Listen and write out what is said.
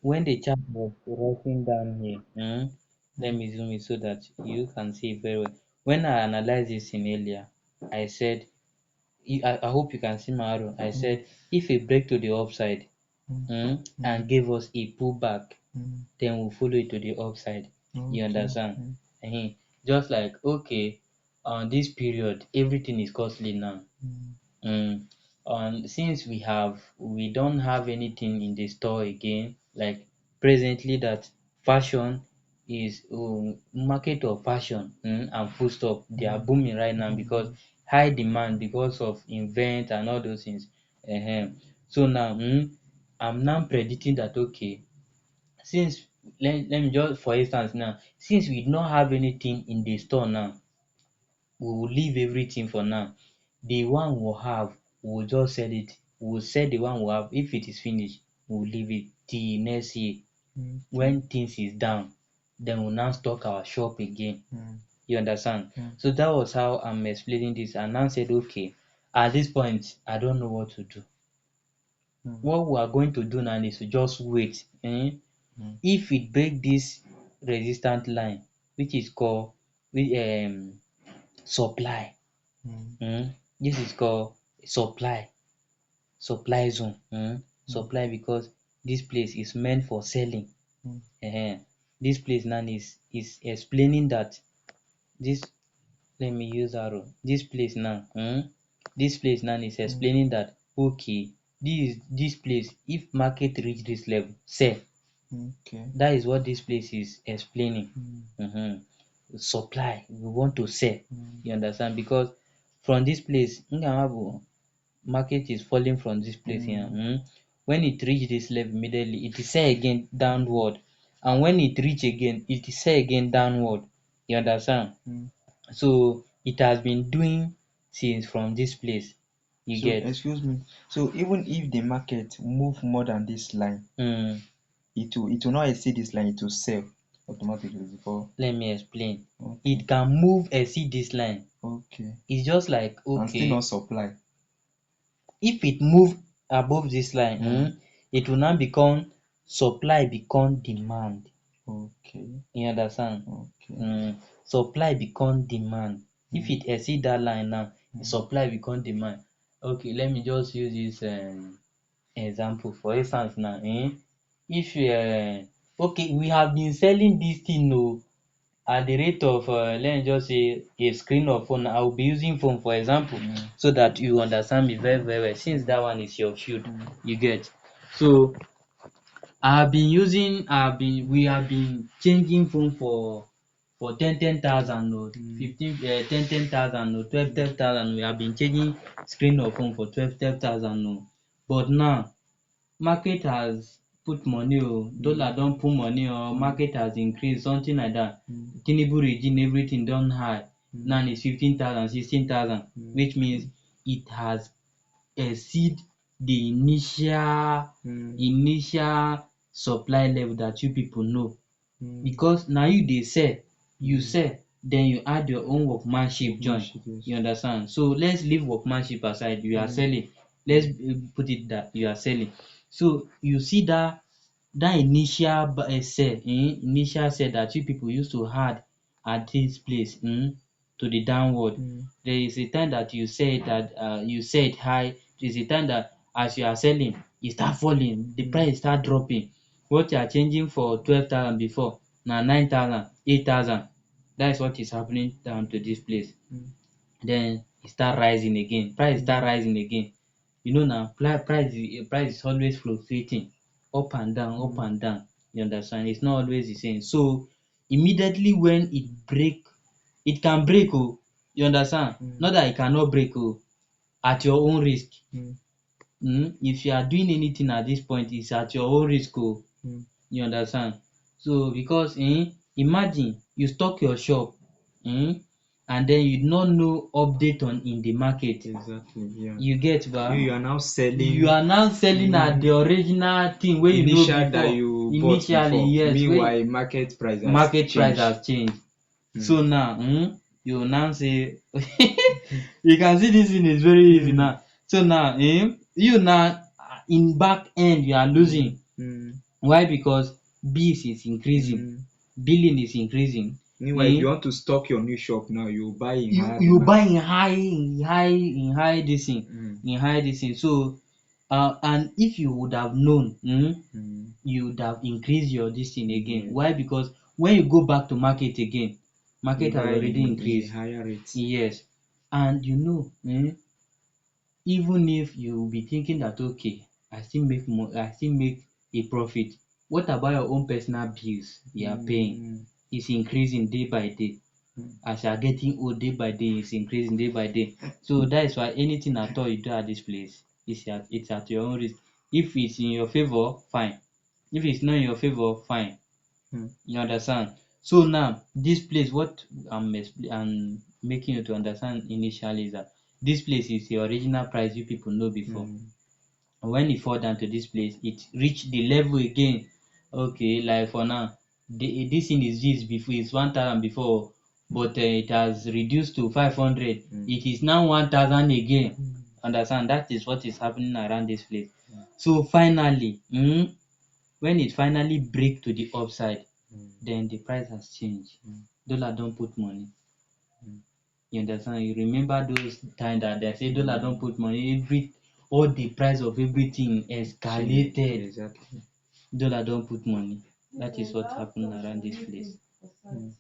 when the chat was writing down here, let me zoom it so that you can see it very well. When I analyzed this in earlier, I said, I hope you can see my arrow. I said, if a break to the upside and gave us a pullback, then we'll follow it to the upside. You Okay. understand? Just like, okay, on this period, everything is costly now. Mm. Since we don't have anything in the store again, like presently that fashion is market of fashion and food stuff, they are booming right now because high demand because of invent and all those things. So now I'm now predicting that okay, since let me just for instance now, since we do not have anything in the store now, we will leave everything for now. The one we have, we will just sell it. We will sell the one we have. If it is finished, we will leave it till next year. When things is down, then we'll now stock our shop again. You understand? So that was how I'm explaining this. And now said, okay, at this point, I don't know what to do. What we are going to do now is to just wait. If it break this resistant line, which is called supply. This is called supply zone. Supply because this place is meant for selling. This place now is explaining that this let me use arrow. This place now is explaining that okay, this place if market reach this level, sell. Okay. That is what this place is explaining. Supply, we want to sell. You understand? Because from this place, market is falling from this place here. When it reach this level immediately, it is sell again downward. And when it reach again, it is sell again downward. You understand? So it has been doing since from this place. You So get? excuse me. So even if the market move more than this line, Mm, it will not exceed this line, it will sell automatically before. Let me explain. Okay. It can move exceed this line. Okay. It's just like And still not okay, supply. if it move above this line, Mm. it will now become supply become demand. Okay. You understand? Okay. Supply become demand. If Mm. it exceed that line now, the Mm. supply become demand. Okay, let me just use this example. For instance now, if okay, we have been selling this thing at the rate of let me just say a screen of phone. I will be using phone for example so that you understand me very very well since that one is your field. You get? So we have been changing phone for 10,000 or 15 10,000 or 12,000. We have been changing screen of phone for 12,000 but now market has put money dollar don put money market has increased something like that. Tinubu regime everything don high. Now is 15,000 16,000 which means it has exceed the initial supply level that you people know because na you dey sell, you sell den you add your own workmanship join. You understand? So let's leave workmanship aside, you are selling. Let's put it that you are selling. So you see dat initial sell dat you people use to add at dis place to the downward. There is a time that you sell it at you sell it high, there is a time that as you are selling e start falling, the price start dropping. What you are changing for 12,000 before na 9,000, 8,000. Dat is what is happening down to dis place. Den e start rising again, price start rising again. You know na price is always fluctuating up and down, up and down. You understand? It's not always the same. So immediately when it break, it can break you understand? Not that it cannot break at your own risk. If you are doing anything at dis point it's at your own risk you understand? So because imagine you stock your shop and den you no know update on in the market. Exactly. Yeah. You get ba? You are now selling. You are now selling at the original thing wey you know Initial that before. you bought Initially before. yes, Meanwhile, market price has changed. So now you will now say you can see dis thing is very easy now. So now you now in back end you are losing. Why? Because bills is increasing, Mm. billing is increasing. Meanwhile, if um you want to stock your new shop now, you buy in you higher you demand. buy in high this thing, Mm. so and if you would have known, Mm. you would have increased your this thing again. Yes. Why? Because when you go back to market again, You market has buy already in a increased. higher rate. Yes. And even if you be thinking that okay, I still make a profit, what about your own personal bills you are paying? Mm. Is increasing day by day. Mm. As you are getting old, day by day it's increasing day by day. So that is why anything at all you do at this place it's at your own risk. If it's in your favor, fine. If it's not in your favor, fine. Mm. You understand? So now this place, what I'm making you to understand initially is that this place is the original price you people know before. Mm. When e fall down to this place, it reach the level again. Okay, like for now, this thing is this before, it's 1,000 before, but it has reduced to 500. Mm. It is now 1,000 again. Mm. Understand? That is what is happening around this place. So finally, when it finally break to the upside, Mm. then the price has changed. Mm. Dollar don put money. Mm. You understand? You remember those time that they say dollar don put money, all the price of everything Change. escalated. Exactly. Dollar don put money. That is what happen around this place. Mm.